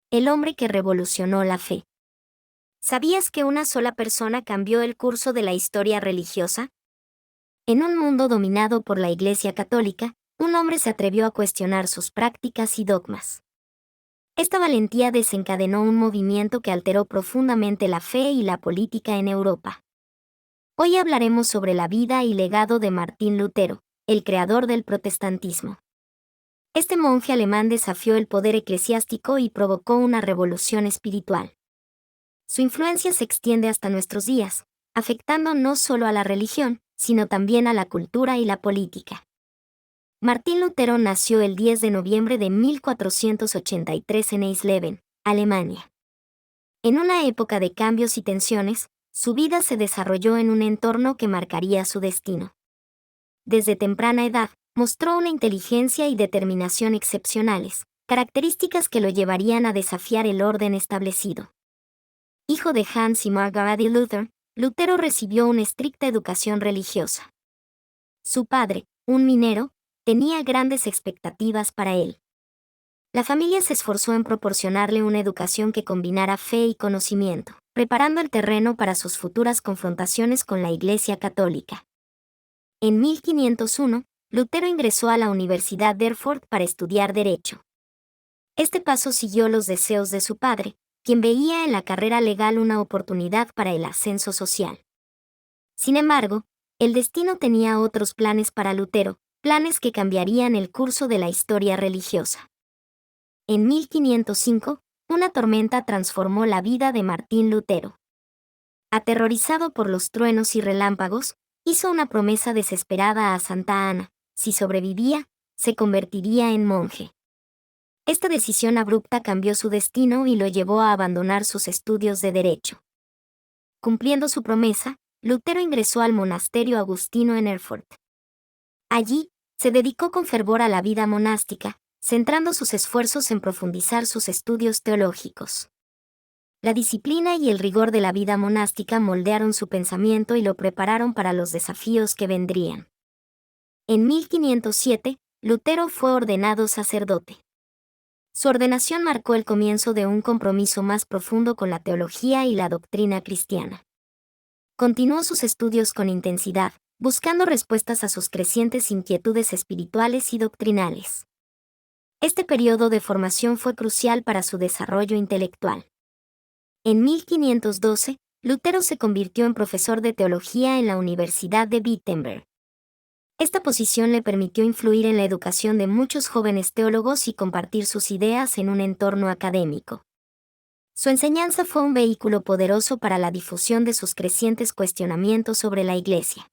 El hombre que revolucionó la fe. ¿Sabías que una sola persona cambió el curso de la historia religiosa? En un mundo dominado por la Iglesia Católica, un hombre se atrevió a cuestionar sus prácticas y dogmas. Esta valentía desencadenó un movimiento que alteró profundamente la fe y la política en Europa. Hoy hablaremos sobre la vida y legado de Martín Lutero, el creador del protestantismo. Este monje alemán desafió el poder eclesiástico y provocó una revolución espiritual. Su influencia se extiende hasta nuestros días, afectando no solo a la religión, sino también a la cultura y la política. Martín Lutero nació el 10 de noviembre de 1483 en Eisleben, Alemania. En una época de cambios y tensiones, su vida se desarrolló en un entorno que marcaría su destino. Desde temprana edad, mostró una inteligencia y determinación excepcionales, características que lo llevarían a desafiar el orden establecido. Hijo de Hans y Margaret Luther, Lutero recibió una estricta educación religiosa. Su padre, un minero, tenía grandes expectativas para él. La familia se esforzó en proporcionarle una educación que combinara fe y conocimiento, preparando el terreno para sus futuras confrontaciones con la Iglesia Católica. En 1501, Lutero ingresó a la Universidad de Erfurt para estudiar Derecho. Este paso siguió los deseos de su padre, quien veía en la carrera legal una oportunidad para el ascenso social. Sin embargo, el destino tenía otros planes para Lutero, planes que cambiarían el curso de la historia religiosa. En 1505, una tormenta transformó la vida de Martín Lutero. Aterrorizado por los truenos y relámpagos, hizo una promesa desesperada a Santa Ana: si sobrevivía, se convertiría en monje. Esta decisión abrupta cambió su destino y lo llevó a abandonar sus estudios de derecho. Cumpliendo su promesa, Lutero ingresó al monasterio agustino en Erfurt. Allí, se dedicó con fervor a la vida monástica, centrando sus esfuerzos en profundizar sus estudios teológicos. La disciplina y el rigor de la vida monástica moldearon su pensamiento y lo prepararon para los desafíos que vendrían. En 1507, Lutero fue ordenado sacerdote. Su ordenación marcó el comienzo de un compromiso más profundo con la teología y la doctrina cristiana. Continuó sus estudios con intensidad, buscando respuestas a sus crecientes inquietudes espirituales y doctrinales. Este periodo de formación fue crucial para su desarrollo intelectual. En 1512, Lutero se convirtió en profesor de teología en la Universidad de Wittenberg. Esta posición le permitió influir en la educación de muchos jóvenes teólogos y compartir sus ideas en un entorno académico. Su enseñanza fue un vehículo poderoso para la difusión de sus crecientes cuestionamientos sobre la Iglesia.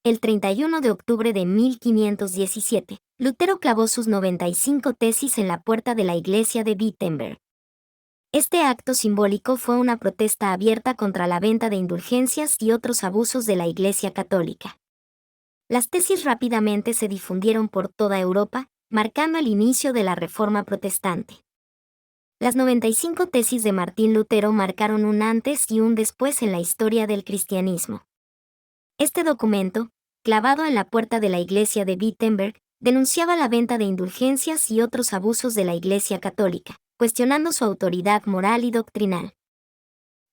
El 31 de octubre de 1517, Lutero clavó sus 95 tesis en la puerta de la iglesia de Wittenberg. Este acto simbólico fue una protesta abierta contra la venta de indulgencias y otros abusos de la Iglesia Católica. Las tesis rápidamente se difundieron por toda Europa, marcando el inicio de la Reforma Protestante. Las 95 tesis de Martín Lutero marcaron un antes y un después en la historia del cristianismo. Este documento, clavado en la puerta de la iglesia de Wittenberg, denunciaba la venta de indulgencias y otros abusos de la Iglesia Católica, cuestionando su autoridad moral y doctrinal.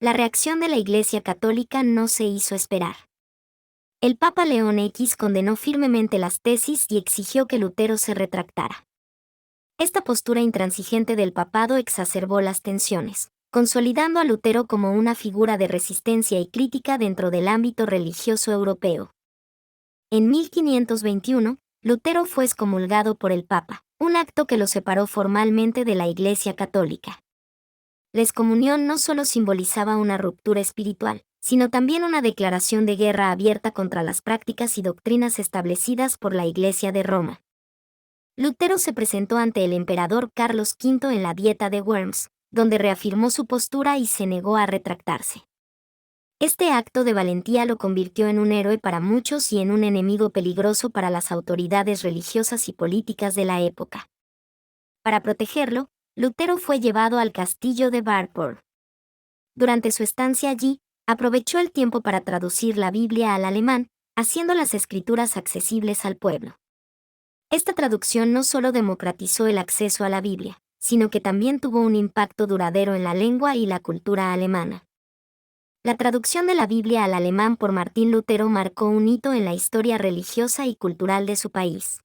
La reacción de la Iglesia Católica no se hizo esperar. El Papa León X condenó firmemente las tesis y exigió que Lutero se retractara. Esta postura intransigente del papado exacerbó las tensiones, consolidando a Lutero como una figura de resistencia y crítica dentro del ámbito religioso europeo. En 1521, Lutero fue excomulgado por el Papa, un acto que lo separó formalmente de la Iglesia Católica. La excomunión no solo simbolizaba una ruptura espiritual, sino también una declaración de guerra abierta contra las prácticas y doctrinas establecidas por la Iglesia de Roma. Lutero se presentó ante el emperador Carlos V en la Dieta de Worms, donde reafirmó su postura y se negó a retractarse. Este acto de valentía lo convirtió en un héroe para muchos y en un enemigo peligroso para las autoridades religiosas y políticas de la época. Para protegerlo, Lutero fue llevado al castillo de Wartburg. Durante su estancia allí, aprovechó el tiempo para traducir la Biblia al alemán, haciendo las escrituras accesibles al pueblo. Esta traducción no solo democratizó el acceso a la Biblia, sino que también tuvo un impacto duradero en la lengua y la cultura alemana. La traducción de la Biblia al alemán por Martín Lutero marcó un hito en la historia religiosa y cultural de su país.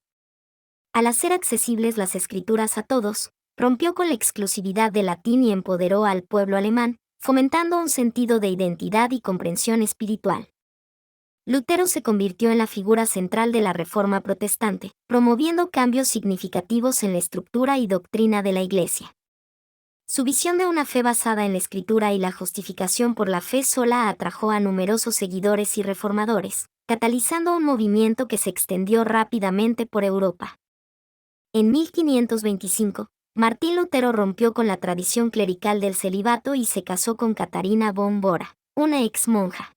Al hacer accesibles las escrituras a todos, rompió con la exclusividad del latín y empoderó al pueblo alemán, fomentando un sentido de identidad y comprensión espiritual. Lutero se convirtió en la figura central de la Reforma protestante, promoviendo cambios significativos en la estructura y doctrina de la Iglesia. Su visión de una fe basada en la Escritura y la justificación por la fe sola atrajo a numerosos seguidores y reformadores, catalizando un movimiento que se extendió rápidamente por Europa. En 1525, Martín Lutero rompió con la tradición clerical del celibato y se casó con Catarina von Bora, una ex monja.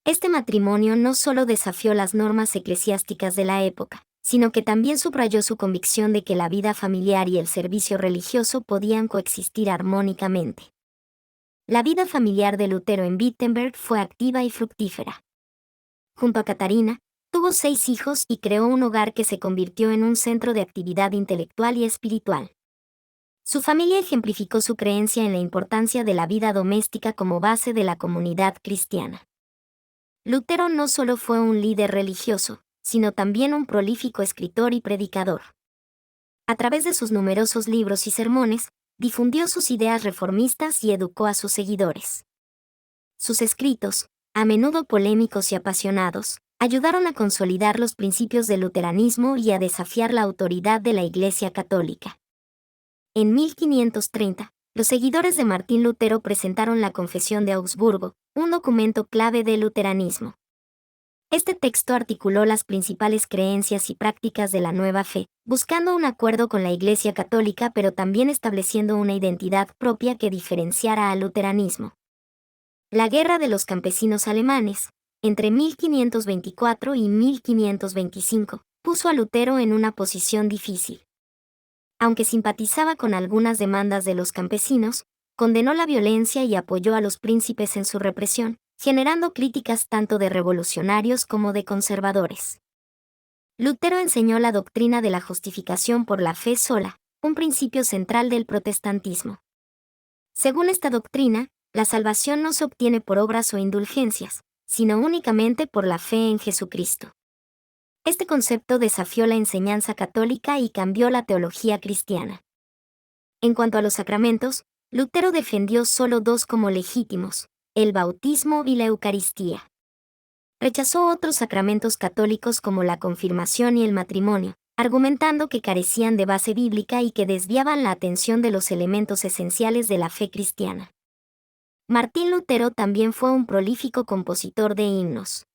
Este matrimonio no solo desafió las normas eclesiásticas de la época, sino que también subrayó su convicción de que la vida familiar y el servicio religioso podían coexistir armónicamente. La vida familiar de Lutero en Wittenberg fue activa y fructífera. Junto a Catarina, tuvo 6 hijos y creó un hogar que se convirtió en un centro de actividad intelectual y espiritual. Su familia ejemplificó su creencia en la importancia de la vida doméstica como base de la comunidad cristiana. Lutero no solo fue un líder religioso, sino también un prolífico escritor y predicador. A través de sus numerosos libros y sermones, difundió sus ideas reformistas y educó a sus seguidores. Sus escritos, a menudo polémicos y apasionados, ayudaron a consolidar los principios del luteranismo y a desafiar la autoridad de la Iglesia Católica. En 1530, los seguidores de Martín Lutero presentaron la Confesión de Augsburgo, un documento clave del luteranismo. Este texto articuló las principales creencias y prácticas de la nueva fe, buscando un acuerdo con la Iglesia Católica pero también estableciendo una identidad propia que diferenciara al luteranismo. La Guerra de los Campesinos Alemanes, entre 1524 y 1525, puso a Lutero en una posición difícil. Aunque simpatizaba con algunas demandas de los campesinos, condenó la violencia y apoyó a los príncipes en su represión, generando críticas tanto de revolucionarios como de conservadores. Lutero enseñó la doctrina de la justificación por la fe sola, un principio central del protestantismo. Según esta doctrina, la salvación no se obtiene por obras o indulgencias, sino únicamente por la fe en Jesucristo. Este concepto desafió la enseñanza católica y cambió la teología cristiana. En cuanto a los sacramentos, Lutero defendió solo 2 como legítimos: el bautismo y la Eucaristía. Rechazó otros sacramentos católicos como la confirmación y el matrimonio, argumentando que carecían de base bíblica y que desviaban la atención de los elementos esenciales de la fe cristiana. Martín Lutero también fue un prolífico compositor de himnos.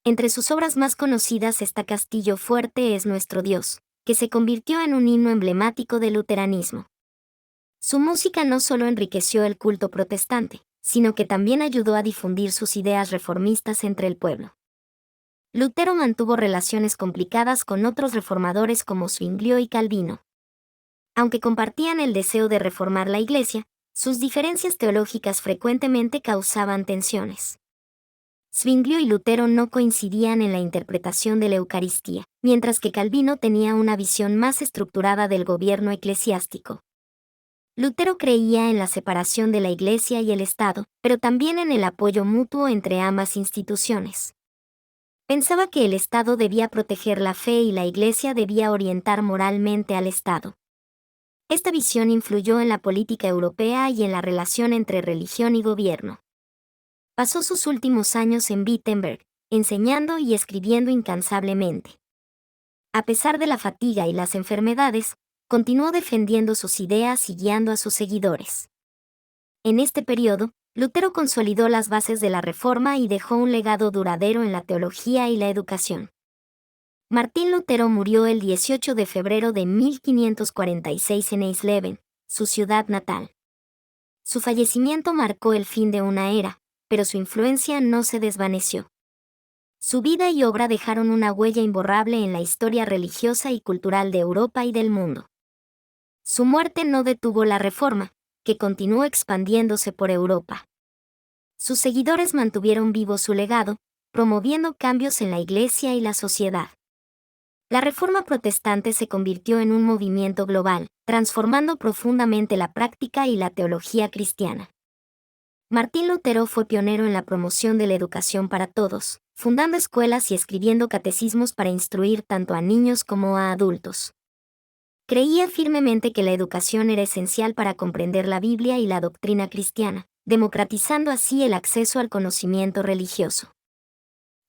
Entre sus obras más conocidas está Castillo fuerte es nuestro Dios, que se convirtió en un himno emblemático del luteranismo. Su música no solo enriqueció el culto protestante, sino que también ayudó a difundir sus ideas reformistas entre el pueblo. Lutero mantuvo relaciones complicadas con otros reformadores como Zwinglio y Calvino. Aunque compartían el deseo de reformar la Iglesia, sus diferencias teológicas frecuentemente causaban tensiones. Zwinglio y Lutero no coincidían en la interpretación de la Eucaristía, mientras que Calvino tenía una visión más estructurada del gobierno eclesiástico. Lutero creía en la separación de la Iglesia y el Estado, pero también en el apoyo mutuo entre ambas instituciones. Pensaba que el Estado debía proteger la fe y la Iglesia debía orientar moralmente al Estado. Esta visión influyó en la política europea y en la relación entre religión y gobierno. Pasó sus últimos años en Wittenberg, enseñando y escribiendo incansablemente. A pesar de la fatiga y las enfermedades, continuó defendiendo sus ideas y guiando a sus seguidores. En este periodo, Lutero consolidó las bases de la Reforma y dejó un legado duradero en la teología y la educación. Martín Lutero murió el 18 de febrero de 1546 en Eisleben, su ciudad natal. Su fallecimiento marcó el fin de una era, pero su influencia no se desvaneció. Su vida y obra dejaron una huella imborrable en la historia religiosa y cultural de Europa y del mundo. Su muerte no detuvo la Reforma, que continuó expandiéndose por Europa. Sus seguidores mantuvieron vivo su legado, promoviendo cambios en la Iglesia y la sociedad. La Reforma Protestante se convirtió en un movimiento global, transformando profundamente la práctica y la teología cristiana. Martín Lutero fue pionero en la promoción de la educación para todos, fundando escuelas y escribiendo catecismos para instruir tanto a niños como a adultos. Creía firmemente que la educación era esencial para comprender la Biblia y la doctrina cristiana, democratizando así el acceso al conocimiento religioso.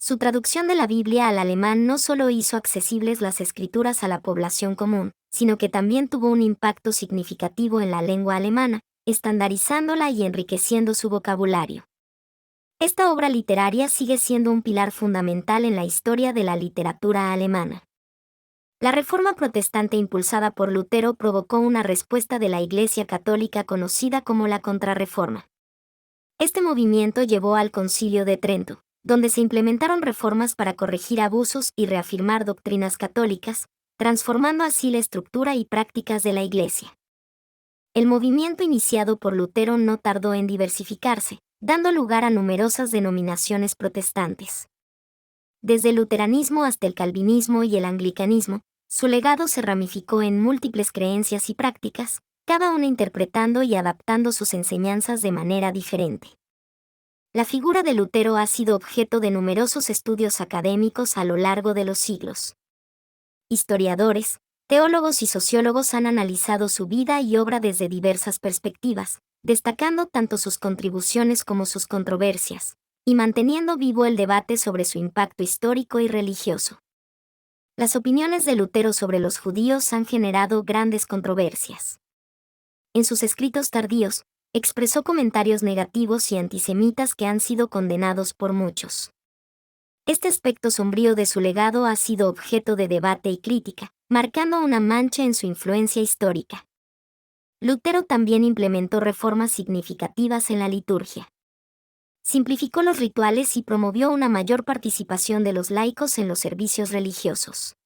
Su traducción de la Biblia al alemán no solo hizo accesibles las escrituras a la población común, sino que también tuvo un impacto significativo en la lengua alemana, estandarizándola y enriqueciendo su vocabulario. Esta obra literaria sigue siendo un pilar fundamental en la historia de la literatura alemana. La Reforma Protestante impulsada por Lutero provocó una respuesta de la Iglesia Católica conocida como la Contrarreforma. Este movimiento llevó al Concilio de Trento, donde se implementaron reformas para corregir abusos y reafirmar doctrinas católicas, transformando así la estructura y prácticas de la Iglesia. El movimiento iniciado por Lutero no tardó en diversificarse, dando lugar a numerosas denominaciones protestantes. Desde el luteranismo hasta el calvinismo y el anglicanismo, su legado se ramificó en múltiples creencias y prácticas, cada una interpretando y adaptando sus enseñanzas de manera diferente. La figura de Lutero ha sido objeto de numerosos estudios académicos a lo largo de los siglos. Historiadores, teólogos y sociólogos han analizado su vida y obra desde diversas perspectivas, destacando tanto sus contribuciones como sus controversias, y manteniendo vivo el debate sobre su impacto histórico y religioso. Las opiniones de Lutero sobre los judíos han generado grandes controversias. En sus escritos tardíos, expresó comentarios negativos y antisemitas que han sido condenados por muchos. Este aspecto sombrío de su legado ha sido objeto de debate y crítica, marcando una mancha en su influencia histórica. Lutero también implementó reformas significativas en la liturgia. Simplificó los rituales y promovió una mayor participación de los laicos en los servicios religiosos.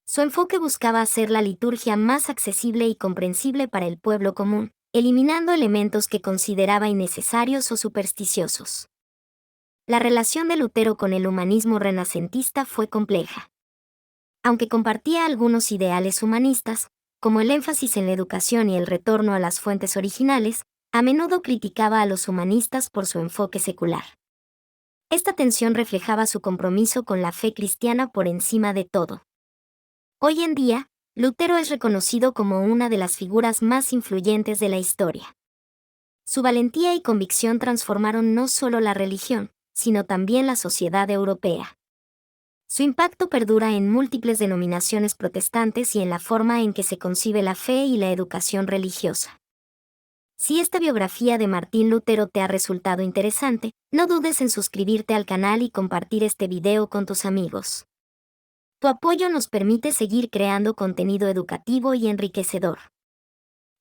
Su enfoque buscaba hacer la liturgia más accesible y comprensible para el pueblo común, eliminando elementos que consideraba innecesarios o supersticiosos. La relación de Lutero con el humanismo renacentista fue compleja. Aunque compartía algunos ideales humanistas, como el énfasis en la educación y el retorno a las fuentes originales, a menudo criticaba a los humanistas por su enfoque secular. Esta tensión reflejaba su compromiso con la fe cristiana por encima de todo. Hoy en día, Lutero es reconocido como una de las figuras más influyentes de la historia. Su valentía y convicción transformaron no solo la religión, sino también la sociedad europea. Su impacto perdura en múltiples denominaciones protestantes y en la forma en que se concibe la fe y la educación religiosa. Si esta biografía de Martín Lutero te ha resultado interesante, no dudes en suscribirte al canal y compartir este video con tus amigos. Tu apoyo nos permite seguir creando contenido educativo y enriquecedor.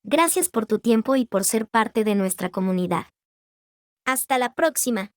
Gracias por tu tiempo y por ser parte de nuestra comunidad. Hasta la próxima.